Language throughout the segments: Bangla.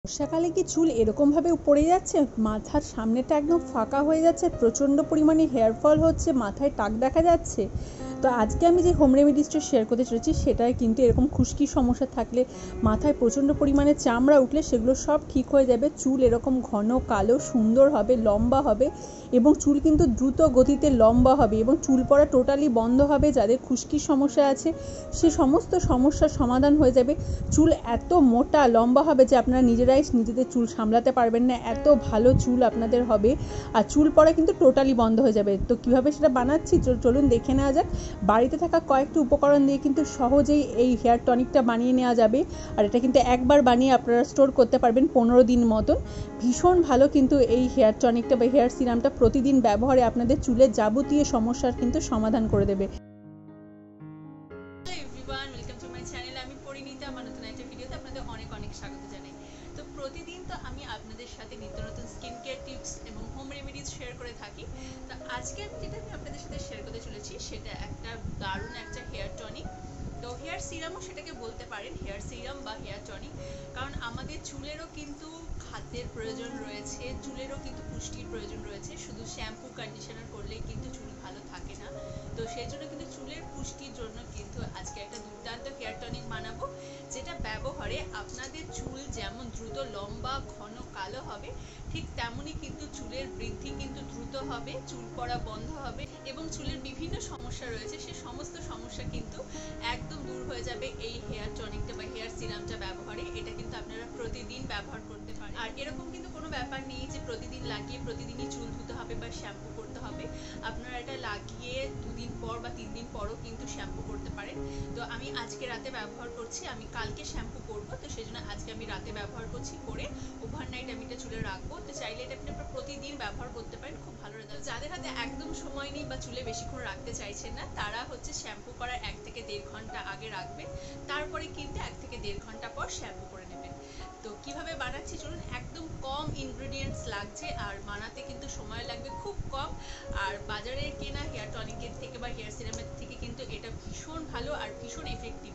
বর্ষাকালে কি চুল এরকমভাবে পড়ে যাচ্ছে, মাথার সামনেটা একদম ফাঁকা হয়ে যাচ্ছে, প্রচণ্ড পরিমাণে হেয়ার ফল হচ্ছে, মাথায় টাক দেখা যাচ্ছে? তো আজকে আমি যে হোম রেমেডিসটা শেয়ার করতে চলেছি সেটাই কিন্তু এরকম খুশকির সমস্যা থাকলে, মাথায় প্রচণ্ড পরিমাণে চামড়া উঠলে সেগুলো সব ঠিক হয়ে যাবে। চুল এরকম ঘন কালো সুন্দর হবে, লম্বা হবে এবং চুল কিন্তু দ্রুত গতিতে লম্বা হবে এবং চুল পড়া টোটালি বন্ধ হবে। যাদের খুশকির সমস্যা আছে সে সমস্ত সমস্যার সমাধান হয়ে যাবে। চুল এত মোটা লম্বা হবে যে আপনারা নিজেরাই নিজেদের চুল সামলাতে পারবেন না, এত ভালো চুল আপনাদের হবে। আর চুল পড়া কিন্তু টোটালি বন্ধ হয়ে যাবে। তো কীভাবে সেটা বানাচ্ছি চলুন দেখে নেওয়া যাক। বাড়িতে থাকা কয়েকটি উপকরণ দিয়ে কিন্তু সহজেই এই হেয়ার টনিকটা বানিয়ে নেওয়া যাবে। আর এটা কিন্তু একবার বানিয়ে আপনারা স্টোর করতে পারবেন 15 দিন মতন। ভীষণ ভালো কিন্তু এই হেয়ার টনিকটা বা হেয়ার সিরামটা প্রতিদিন ব্যবহারে আপনাদের চুলের যাবতীয় সমস্যার কিন্তু সমাধান করে দেবে। তো প্রতিদিন তো আমি আপনাদের সাথে নিত্য নতুন স্কিন কেয়ার টিপস এবং হোম রেমেডিজ শেয়ার করে থাকি। তো আজকে যেটা আমি আপনাদের সাথে শেয়ার করতে চলেছি সেটা একটা দারুণ একটা হেয়ার টনিক। তো হেয়ার সিরামও সেটাকে বলতে পারেন, হেয়ার সিরাম বা হেয়ার টনিক, কারণ আমাদের চুলেরও কিন্তু খাদ্যের প্রয়োজন রয়েছে, চুলেরও কিন্তু পুষ্টির প্রয়োজন রয়েছে। শুধু শ্যাম্পু কন্ডিশনার করলেই কিন্তু চুল ভালো থাকে না। তো সেই জন্য কিন্তু চুলের পুষ্টির জন্য কিন্তু আজকে একটা দুর্দান্ত হেয়ার টনিক বানাবো, যেটা ব্যবহারে আপনাদের চুল যেমন দ্রুত লম্বা ঘন কালো হবে, ঠিক তেমনই কিন্তু চুলের বৃদ্ধি কিন্তু দ্রুত হবে, চুল পড়া বন্ধ হবে এবং চুলের বিভিন্ন সমস্যা রয়েছে সে সমস্ত সমস্যা কিন্তু একদম দূর হয়ে যাবে এই হেয়ার টনিকটা বা হেয়ার সিরামটা ব্যবহারে। এটা কিন্তু আপনারা প্রতিদিন ব্যবহার করতে পারেন। আর এরকম কিন্তু কোনো ব্যাপার নেই যে প্রতিদিন লাগিয়ে প্রতিদিনই চুল ধুতে হবে বা শ্যাম্পু করতে হবে। আপনারা এটা লাগিয়ে 2 দিন পর বা 3 দিন পরও কিন্তু শ্যাম্পু করতে পারেন। তো আমি আজকে রাতে ব্যবহার করছি, আমি কালকে শ্যাম্পু করবো, তো সেই জন্য আজকে আমি রাতে ব্যবহার করছি, করে ওভারনাইট আমি এটা চুলে রাখবো। তো চাইলে এটা আপনি প্রতিদিন ব্যবহার করতে পারেন, খুব ভালো রেজাল্ট। যাদের হাতে একদম সময় নেই বা চুলে বেশিক্ষণ রাখতে চাইছেন না, তারা হচ্ছে শ্যাম্পু করার 1 থেকে 1.5 ঘন্টা আগে রাখবেন, তারপরে কিন্তু 1 থেকে 1.5 ঘন্টা পর শ্যাম্পু করে নেবেন। তো কিভাবে বানাচ্ছি চলুন। একদম কম ইনগ্রেডিয়েন্টস লাগছে আর বানাতে কিন্তু সময় লাগবে খুব কম। আর বাজারে কেনা হেয়ার টনিকের থেকে বা হেয়ার সিরামের থেকে কিন্তু এটা ভীষণ ভালো আর ভীষণ এফেক্টিভ।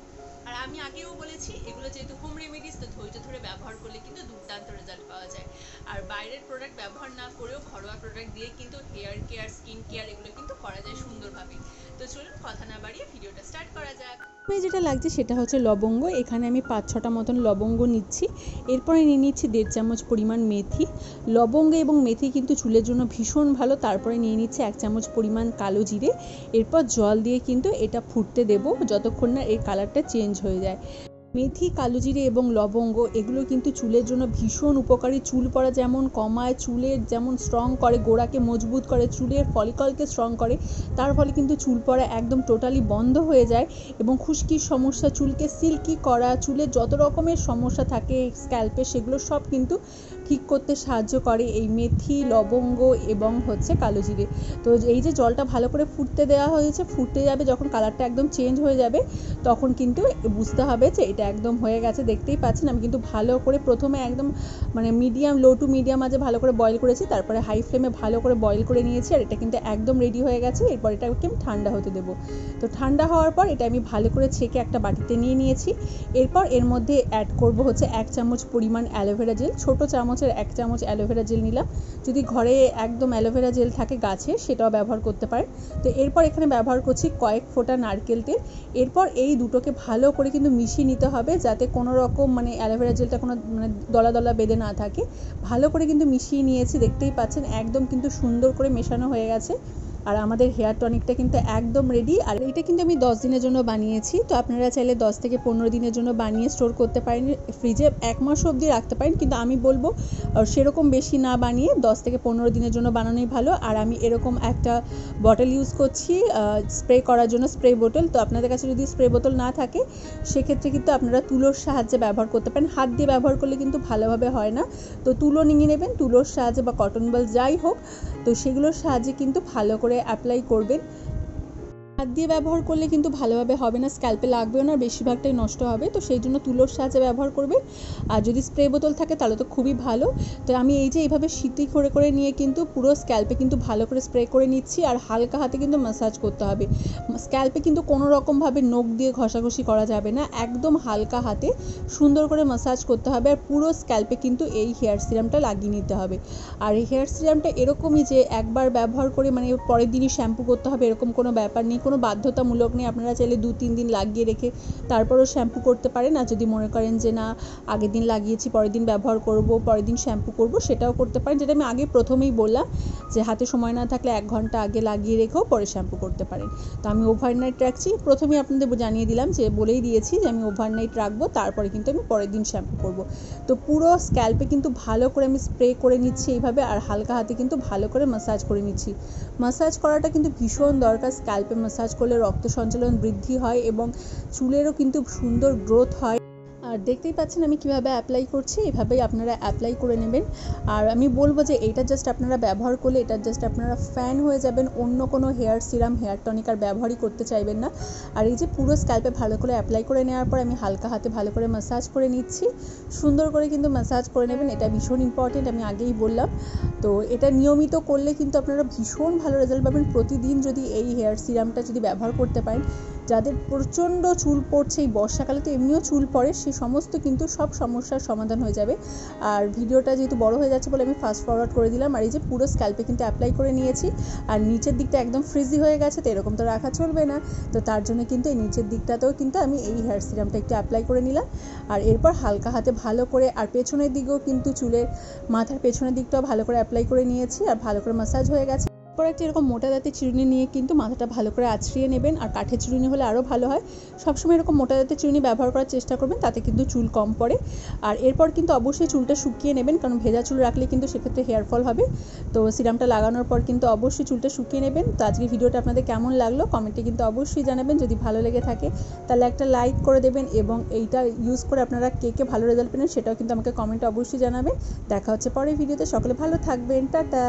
আর আমি আগেও বলেছি এগুলো যেহেতু হোম রেমেডিস, তো ধৈর্য ধরে ব্যবহার করলে কিন্তু দুর্দান্ত রেজাল্ট পাওয়া যায়। আর বাইরের প্রোডাক্ট ব্যবহার না করেও ঘরোয়া প্রোডাক্ট দিয়ে কিন্তু হেয়ার কেয়ার স্কিন কেয়ার এগুলো কিন্তু করা যায় সুন্দরভাবে। তো চলুন কথা না বাড়িয়ে ভিডিওটা স্টার্ট করা যাক। যেটা লাগছে সেটা হচ্ছে লবঙ্গ। এখানে আমি 5-6টা মতন লবঙ্গ নিচ্ছি। এরপরে নিয়ে নিচ্ছি 1.5 চামচ পরিমাণ মেথি। লবঙ্গ এবং মেথি কিন্তু চুলের জন্য ভীষণ ভালো। তারপরে নিয়ে নিচ্ছি 1 চামচ পরিমাণ কালো জিরে। এরপর জল দিয়ে কিন্তু এটা ফুটতে দেব যতক্ষণ না এর কালারটা চেঞ্জ হয়ে যায়। মেথি, কালোজিরে এবং লবঙ্গ এগুলো কিন্তু চুলের জন্য ভীষণ উপকারী। চুল পড়া যেমন কমায়, চুলের যেমন স্ট্রং করে, গোড়াকে মজবুত করে, চুলের ফলিকলকে স্ট্রং করে, তার ফলে কিন্তু চুল পড়া একদম টোটালি বন্ধ হয়ে যায় এবং খুশকির সমস্যা, চুলকে সিল্কি করা, চুলের যত রকমের সমস্যা থাকে স্ক্যাল্পে সেগুলো সব কিন্তু ঠিক করতে সাহায্য করে এই মেথি, লবঙ্গ এবং হচ্ছে কালোজিরে। তো এই যে জলটা ভালো করে ফুটতে দেওয়া হয়েছে, ফুটতে যাবে যখন কালারটা একদম চেঞ্জ হয়ে যাবে তখন কিন্তু বুঝতে হবে যে এটা একদম হয়ে গেছে। দেখতেই পাচ্ছেন আমি কিন্তু ভালো করে প্রথমে একদম মিডিয়াম, লো টু মিডিয়াম আঁচে ভালো করে বয়েল করেছি, তারপরে হাই ফ্লেমে ভালো করে বয়েল করে নিয়েছি। আর এটা কিন্তু একদম রেডি হয়ে গেছে। এরপর এটাকে আমি ঠান্ডা হতে দেবো। তো ঠান্ডা হওয়ার পর এটা আমি ভালো করে ছেঁকে একটা বাটিতে নিয়ে নিয়েছি। এরপর এর মধ্যে অ্যাড করব হচ্ছে 1 চামচ পরিমাণ অ্যালোভেরা জেল। ছোটো চামচের 1 চামচ অ্যালোভেরা জেল নিলাম। যদি ঘরে একদম অ্যালোভেরা জেল থাকে গাছের, সেটাও ব্যবহার করতে পারেন। তো এরপর এখানে ব্যবহার করছি কয়েক ফোঁটা নারকেল তেল। এরপর এই দুটোকে ভালো করে কিন্তু মিশিয়ে নিতে হবে যাতে কোনো রকম অ্যালোভেরা জেলটা কোনো দলা দলা বেঁধে না থাকে। ভালো করে কিন্তু মিশিয়ে নিয়েছি, দেখতেই পাচ্ছেন একদম কিন্তু সুন্দর করে মেশানো হয়ে গেছে। আর আমাদের হেয়ার টনিকটা কিন্তু একদম রেডি। আর এটা কিন্তু আমি 10 দিনের জন্য বানিয়েছি। তো আপনারা চাইলে 10 থেকে 15 দিনের জন্য বানিয়ে স্টোর করতে পারেন, ফ্রিজে 1 মাস অবধি রাখতে পারেন, কিন্তু আমি বলবো সেরকম বেশি না বানিয়ে 10 থেকে 15 দিনের জন্য বানানোই ভালো। আর আমি এরকম একটা বটল ইউজ করছি স্প্রে করার জন্য, স্প্রে বোতল। তো আপনাদের কাছে যদি স্প্রে বোতল না থাকে সেক্ষেত্রে কিন্তু আপনারা তুলোর সাহায্যে ব্যবহার করতে পারেন। হাত দিয়ে ব্যবহার করলে কিন্তু ভালোভাবে হয় না। তো তুলো নিয়ে নেবেন, তুলোর সাহায্যে বা কটন বল যাই হোক, তো সেগুলোর সাহায্যে কিন্তু ভালো করে অ্যাপ্লাই করবেন। হাত দিয়ে ব্যবহার করলে কিন্তু ভালোভাবে হবে না, স্ক্যাল্পে লাগবেও না, বেশিরভাগটাই নষ্ট হবে। তো সেই জন্য তুলোর সাহায্যে ব্যবহার করবে। আর যদি স্প্রে বোতল থাকে তাহলে তো খুবই ভালো। তো আমি এই যে এইভাবে সিটি করে নিয়ে কিন্তু পুরো স্ক্যাল্পে কিন্তু ভালো করে স্প্রে করে নিচ্ছি। আর হালকা হাতে কিন্তু ম্যাসাজ করতে হবে। স্ক্যাল্পে কিন্তু কোনো রকমভাবে নখ দিয়ে ঘষাঘষি করা যাবে না, একদম হালকা হাতে সুন্দর করে ম্যাসাজ করতে হবে। আর পুরো স্ক্যাল্পে কিন্তু এই হেয়ার সিরামটা লাগিয়ে নিতে হবে। আর এই হেয়ার সিরামটা এরকমই যে একবার ব্যবহার করে মানে পরের দিনই শ্যাম্পু করতে হবে এরকম কোনো ব্যাপার নেই, কোনো বাধ্যতামূলক নেই। আপনারা চাইলে 2-3 দিন লাগিয়ে রেখে তারপরও শ্যাম্পু করতে পারেন। আর যদি মনে করেন যে না আগের দিন লাগিয়েছি পরের দিন ব্যবহার করব, পরের দিন শ্যাম্পু করব, সেটাও করতে পারেন। যেটা আমি আগে প্রথমেই বললাম যে হাতে সময় না থাকলে 1 ঘন্টা আগে লাগিয়ে রেখেও পরে শ্যাম্পু করতে পারেন। তো আমি ওভারনাইট রাখছি, প্রথমেই আপনাদের জানিয়ে দিলাম যে বলেই দিয়েছি যে আমি ওভারনাইট রাখবো, তারপরে কিন্তু আমি পরের দিন শ্যাম্পু করব। তো পুরো স্ক্যাল্পে কিন্তু ভালো করে আমি স্প্রে করে নিচ্ছি এইভাবে, আর হালকা হাতে কিন্তু ভালো করে ম্যাসাজ করে নিচ্ছি। ম্যাসাজ করাটা কিন্তু ভীষণ দরকার। স্ক্যাল্পে ম্যাসাজ করলে রক্ত সঞ্চালন বৃদ্ধি হয় এবং চুলেরও কিন্তু সুন্দর গ্রোথ হয়। আর দেখতেই পাচ্ছেন আমি কিভাবে অ্যাপ্লাই করছি, এভাবেই আপনারা অ্যাপ্লাই করে নেবেন। আর আমি বলবো যে এইটা জাস্ট আপনারা ব্যবহার করলে এটা জাস্ট আপনারা ফ্যান হয়ে যাবেন, অন্য কোনো হেয়ার সিরাম হেয়ার টনিক আর ব্যবহারই করতে চাইবেন না। আর এই যে পুরো স্ক্যাল্পে ভালো করে অ্যাপ্লাই করে নেওয়ার পর আমি হালকা হাতে ভালো করে ম্যাসাজ করে নিচ্ছি। সুন্দর করে কিন্তু ম্যাসাজ করে নেবেন, এটা ভীষণ ইম্পর্টেন্ট, আমি আগেই বললাম। তো এটা নিয়মিত করলে কিন্তু আপনারা ভীষণ ভালো রেজাল্ট পাবেন। প্রতিদিন যদি এই হেয়ার সিরামটা যদি ব্যবহার করতে পারেন, যাদের প্রচণ্ড চুল পড়ছে, এই বর্ষাকালে তো এমনিও চুল পড়ে, সেই সমস্ত কিন্তু সব সমস্যার সমাধান হয়ে যাবে। আর ভিডিওটা যেহেতু বড় হয়ে যাচ্ছে বলে আমি ফাস্ট ফরওয়ার্ড করে দিলাম। আর এই যে পুরো স্ক্যাল্পে কিন্তু অ্যাপ্লাই করে নিয়েছি, আর নিচের দিকটা একদম ফ্রিজি হয়ে গেছে, তো এরকম তো রাখা চলবে না। তো তার জন্য কিন্তু এই নিচের দিকটাতেও কিন্তু আমি এই হেয়ার সিরামটা একটু অ্যাপ্লাই করে নিলাম। আর এরপর হালকা হাতে ভালো করে, আর পেছনের দিকেও কিন্তু চুলের মাথার পেছনের দিকটাও ভালো করে অ্যাপ্লাই করে নিয়েছি, আর ভালো করে ম্যাসাজ হয়ে গেছে। এরপর একটা এরকম মোটা দাঁতের চিরুনি নিয়ে কিন্তু মাথাটা ভালো করে আঁচড়িয়ে নেবেন। আর কাঠের চিরুনি হলে আরও ভালো হয়। সবসময় এরকম মোটা দাঁতের চিরুনি ব্যবহার করার চেষ্টা করবেন, তাতে কিন্তু চুল কম পড়ে। আর এরপর কিন্তু অবশ্যই চুলটা শুকিয়ে নেবেন, কারণ ভেজা চুল রাখলে কিন্তু সেক্ষেত্রে হেয়ার ফল হবে। তো সিরামটা লাগানোর পর কিন্তু অবশ্যই চুলটা শুকিয়ে নেবেন। তো আজকে ভিডিওটা আপনাদের কেমন লাগলো কমেন্টে কিন্তু অবশ্যই জানাবেন। যদি ভালো লেগে থাকে তাহলে একটা লাইক করে দেবেন, এবং এইটা ইউজ করে আপনারা কে ভালো রেজাল্ট পেলেন সেটাও কিন্তু আমাকে কমেন্টে অবশ্যই জানাবেন। দেখা হচ্ছে পরের ভিডিওতে, সকলে ভালো থাকবেন, টাটা।